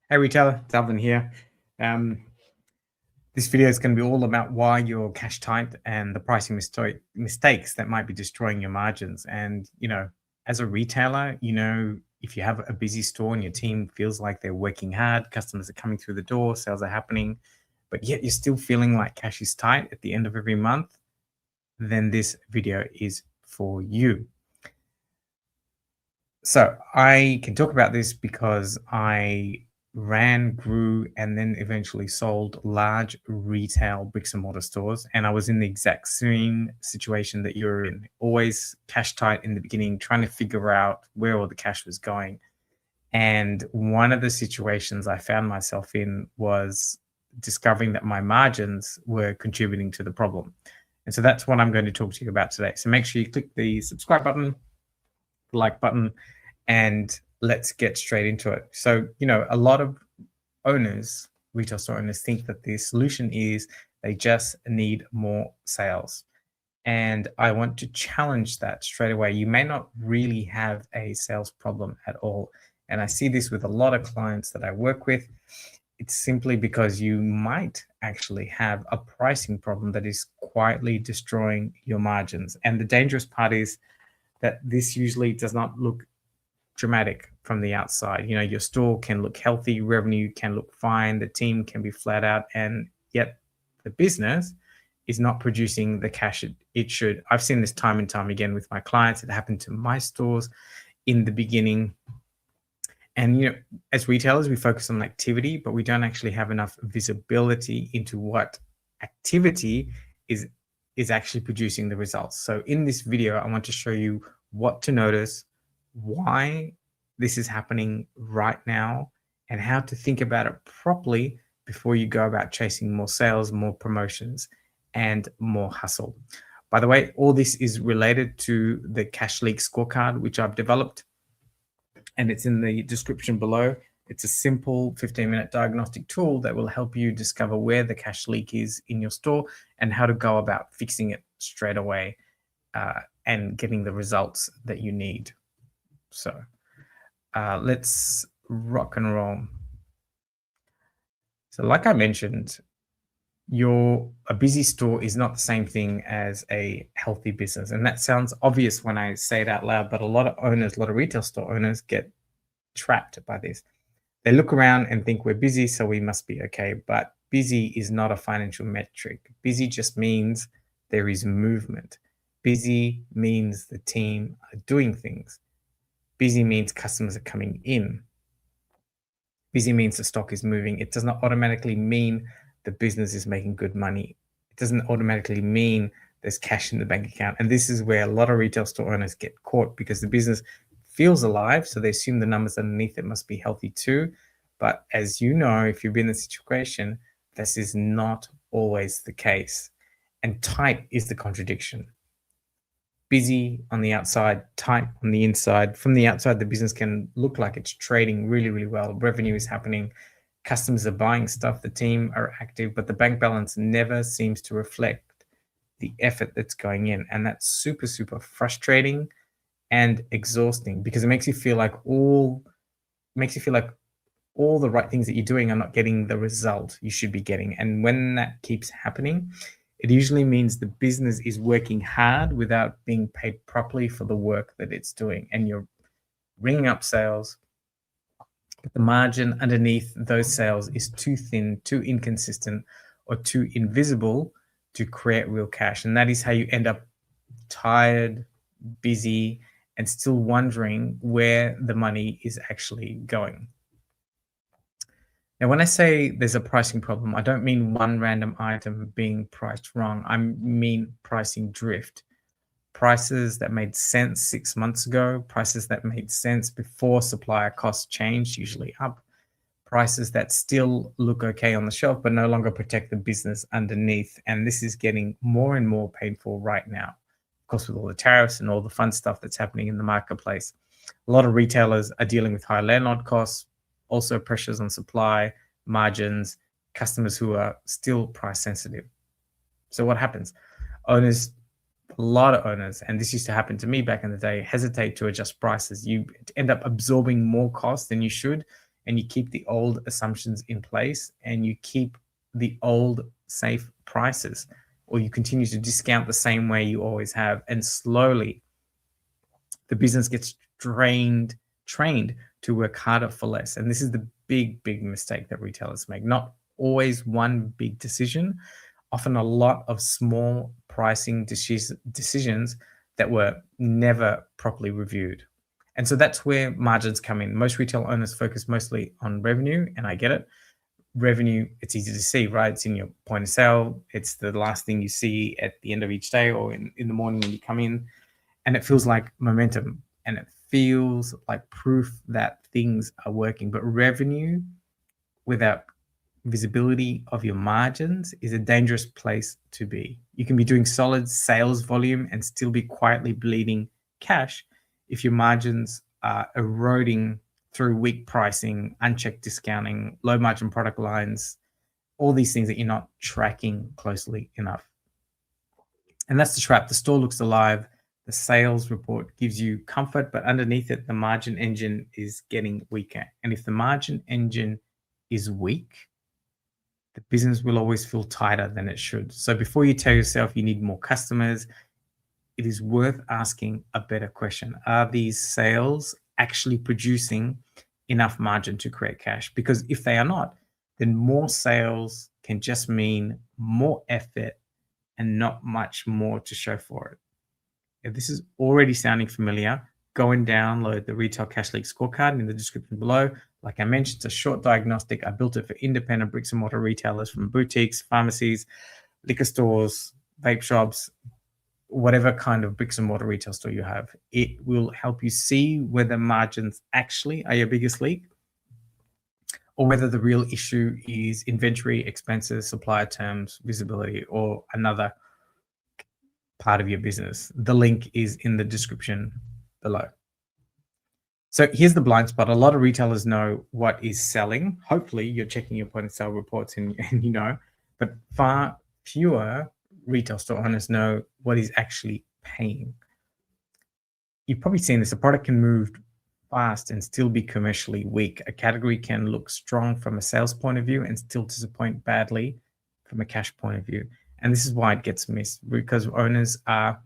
Hey retailer, it's Alvin here. Um, this video is going to be all about why you're cash tight and the pricing mistakes that might be destroying your margins. And, as a retailer, if you have a busy store and your team feels like they're working hard, customers are coming through the door, sales are happening, but yet you're still feeling like cash is tight at the end of every month, then this video is for you. So I can talk about this because I grew, and then eventually sold large retail bricks and mortar stores. And I was in the exact same situation that you're in, always cash tight in the beginning, trying to figure out where all the cash was going. And one of the situations I found myself in was discovering that my margins were contributing to the problem. And so that's what I'm going to talk to you about today. So make sure you click the subscribe button, like button, and let's get straight into it. So, a lot of owners, retail store owners, think that the solution is they just need more sales. And I want to challenge that straight away. You may not really have a sales problem at all. And I see this with a lot of clients that I work with. It's simply because you might actually have a pricing problem that is quietly destroying your margins. And the dangerous part is that this usually does not look dramatic from the outside. Your store can look healthy, revenue can look fine, the team can be flat out, and yet the business is not producing the cash it should. I've seen this time and time again with my clients. It happened to my stores in the beginning. And as retailers, we focus on activity, but we don't actually have enough visibility into what activity is actually producing the results. So in this video, I want to show you what to notice, why this is happening right now, and how to think about it properly before you go about chasing more sales, more promotions, and more hustle. By the way, all this is related to the Cash Leak Scorecard, which I've developed, and it's in the description below. It's a simple 15-minute diagnostic tool that will help you discover where the cash leak is in your store and how to go about fixing it straight away and getting the results that you need. So let's rock and roll. So like I mentioned, a busy store is not the same thing as a healthy business. And that sounds obvious when I say it out loud, but a lot of owners, a lot of retail store owners get trapped by this. They look around and think we're busy, so we must be okay. But busy is not a financial metric. Busy just means there is movement. Busy means the team are doing things. Busy means customers are coming in. Busy means the stock is moving. It does not automatically mean the business is making good money. It doesn't automatically mean there's cash in the bank account. And this is where a lot of retail store owners get caught, because the business feels alive, so they assume the numbers underneath it must be healthy too. But as you know, if you've been in the situation, this is not always the case. And tight is the contradiction. Busy on the outside, tight on the inside. From the outside, the business can look like it's trading really, really well. Revenue is happening. Customers are buying stuff. The team are active, but the bank balance never seems to reflect the effort that's going in. And that's super, super frustrating and exhausting, because it makes you feel like all the right things that you're doing are not getting the result you should be getting. And when that keeps happening, it usually means the business is working hard without being paid properly for the work that it's doing. And you're ringing up sales, but the margin underneath those sales is too thin, too inconsistent, or too invisible to create real cash. And that is how you end up tired, busy, and still wondering where the money is actually going. Now, when I say there's a pricing problem, I don't mean one random item being priced wrong. I mean pricing drift. Prices that made sense 6 months ago, prices that made sense before supplier costs changed, usually up, prices that still look okay on the shelf but no longer protect the business underneath. And this is getting more and more painful right now, of course, with all the tariffs and all the fun stuff that's happening in the marketplace. A lot of retailers are dealing with high landlord costs, also pressures on supply, margins, customers who are still price sensitive. So what happens? A lot of owners, and this used to happen to me back in the day, hesitate to adjust prices. You end up absorbing more costs than you should. and you keep the old assumptions in place and you keep the old safe prices, or you continue to discount the same way you always have, and slowly the business gets trained to work harder for less. And this is the big mistake that retailers make. Not always one big decision, often a lot of small pricing decisions that were never properly reviewed. And so that's where margins come in. Most retail owners focus mostly on revenue, and I get it. Revenue, it's easy to see, right? It's in your point of sale. It's the last thing you see at the end of each day or in the morning when you come in. And it feels like momentum, and it feels like proof that things are working. But revenue without visibility of your margins is a dangerous place to be. You can be doing solid sales volume and still be quietly bleeding cash if your margins are eroding through weak pricing, unchecked discounting, low margin product lines, all these things that you're not tracking closely enough. And that's the trap. The store looks alive. The sales report gives you comfort, but underneath it, the margin engine is getting weaker. And if the margin engine is weak, the business will always feel tighter than it should. So before you tell yourself you need more customers, it is worth asking a better question. Are these sales actually producing enough margin to create cash? Because if they are not, then more sales can just mean more effort and not much more to show for it. If this is already sounding familiar, go and download the Retail Cash Leak Scorecard in the description below. Like I mentioned, it's a short diagnostic. I built it for independent bricks and mortar retailers, from boutiques, pharmacies, liquor stores, vape shops, whatever kind of bricks and mortar retail store you have. It will help you see whether margins actually are your biggest leak, or whether the real issue is inventory, expenses, supplier terms, visibility, or another part of your business. The link is in the description below. So here's the blind spot. A lot of retailers know what is selling. Hopefully you're checking your point of sale reports and you know, but far fewer retail store owners know what is actually paying. You've probably seen this. A product can move fast and still be commercially weak. A category can look strong from a sales point of view and still disappoint badly from a cash point of view. And this is why it gets missed, because owners are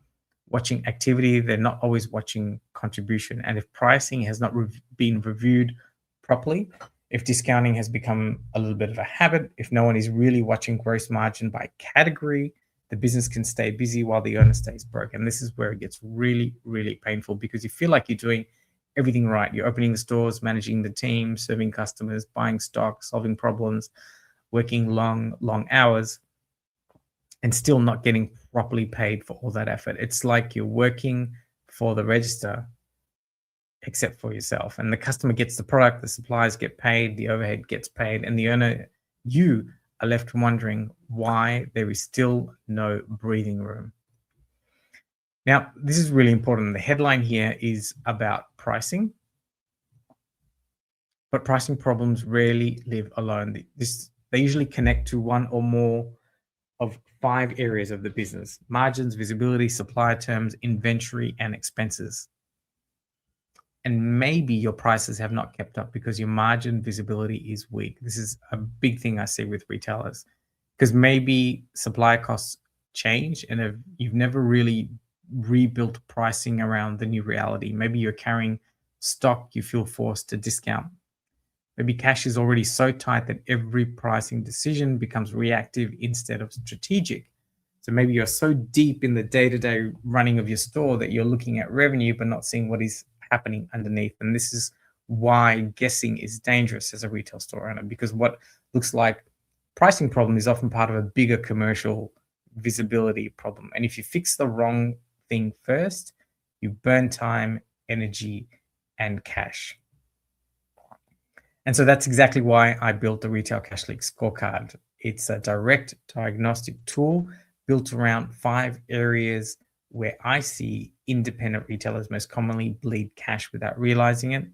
watching activity. They're not always watching contribution. And if pricing has not been reviewed properly, if discounting has become a little bit of a habit, if no one is really watching gross margin by category, the business can stay busy while the owner stays broke. And this is where it gets really painful, because you feel like you're doing everything right. You're opening the stores, managing the team, serving customers, buying stock, solving problems, working long hours, and still not getting properly paid for all that effort. It's like you're working for the register, except for yourself. And the customer gets the product, the suppliers get paid, the overhead gets paid, and the owner, you are left wondering why there is still no breathing room. Now, this is really important. The headline here is about pricing, but pricing problems rarely live alone. They usually connect to one or more of 5 areas of the business: margins, visibility, supply terms, inventory, and expenses. And maybe your prices have not kept up because your margin visibility is weak. This is a big thing I see with retailers, because maybe supply costs change and you've never really rebuilt pricing around the new reality. Maybe you're carrying stock you feel forced to discount. Maybe cash is already so tight that every pricing decision becomes reactive instead of strategic. So maybe you're so deep in the day-to-day running of your store that you're looking at revenue but not seeing what is happening underneath. And this is why guessing is dangerous as a retail store owner, because what looks like pricing problem is often part of a bigger commercial visibility problem. And if you fix the wrong thing first, you burn time, energy, and cash. And so that's exactly why I built the Retail Cash Leak Scorecard. It's a direct diagnostic tool built around 5 areas where I see independent retailers most commonly bleed cash without realizing it.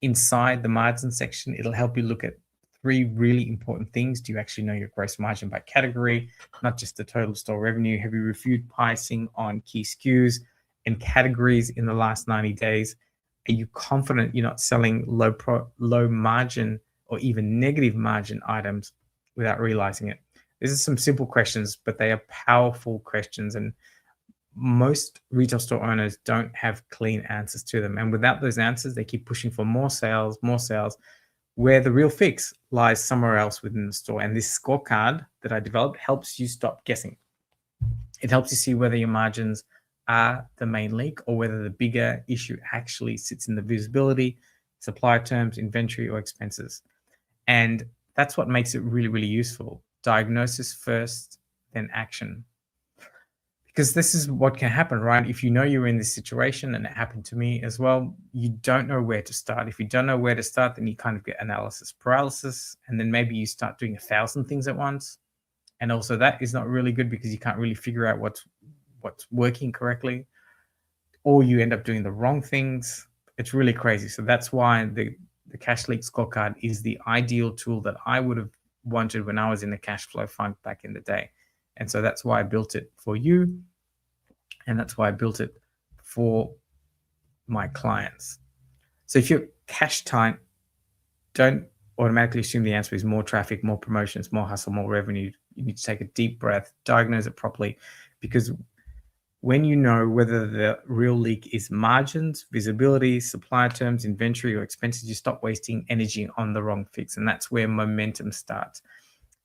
Inside the margin section, it'll help you look at 3 really important things. Do you actually know your gross margin by category, not just the total store revenue? Have you reviewed pricing on key SKUs and categories in the last 90 days? Are you confident you're not selling low margin or even negative margin items without realizing it? These are some simple questions, but they are powerful questions, and most retail store owners don't have clean answers to them. And without those answers, they keep pushing for more sales, where the real fix lies somewhere else within the store. And this scorecard that I developed helps you stop guessing. It helps you see whether your margins are the main leak or whether the bigger issue actually sits in the visibility, supply terms, inventory, or expenses. And that's what makes it really, really useful. Diagnosis first, then action. Because this is what can happen, right? If you know you're in this situation, and it happened to me as well, you don't know where to start. If you don't know where to start, then you kind of get analysis paralysis, and then maybe you start doing 1,000 things at once. And also that is not really good because you can't really figure out what's working correctly, or you end up doing the wrong things. It's really crazy. So that's why the Cash Leak Scorecard is the ideal tool that I would have wanted when I was in the cash flow fund back in the day. And so that's why I built it for you. And that's why I built it for my clients. So if you're cash tight, don't automatically assume the answer is more traffic, more promotions, more hustle, more revenue. You need to take a deep breath, diagnose it properly, because when you know whether the real leak is margins, visibility, supply terms, inventory, or expenses, you stop wasting energy on the wrong fix. And that's where momentum starts.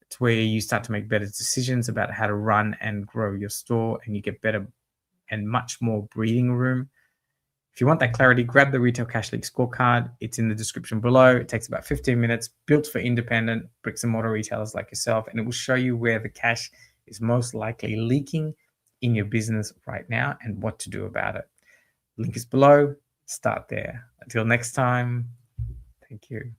It's where you start to make better decisions about how to run and grow your store, and you get better and much more breathing room. If you want that clarity, grab the Retail Cash Leak Scorecard. It's in the description below. It takes about 15 minutes, built for independent bricks and mortar retailers like yourself, and it will show you where the cash is most likely leaking in your business right now and what to do about it. Link is below. Start there. Until next time, thank you.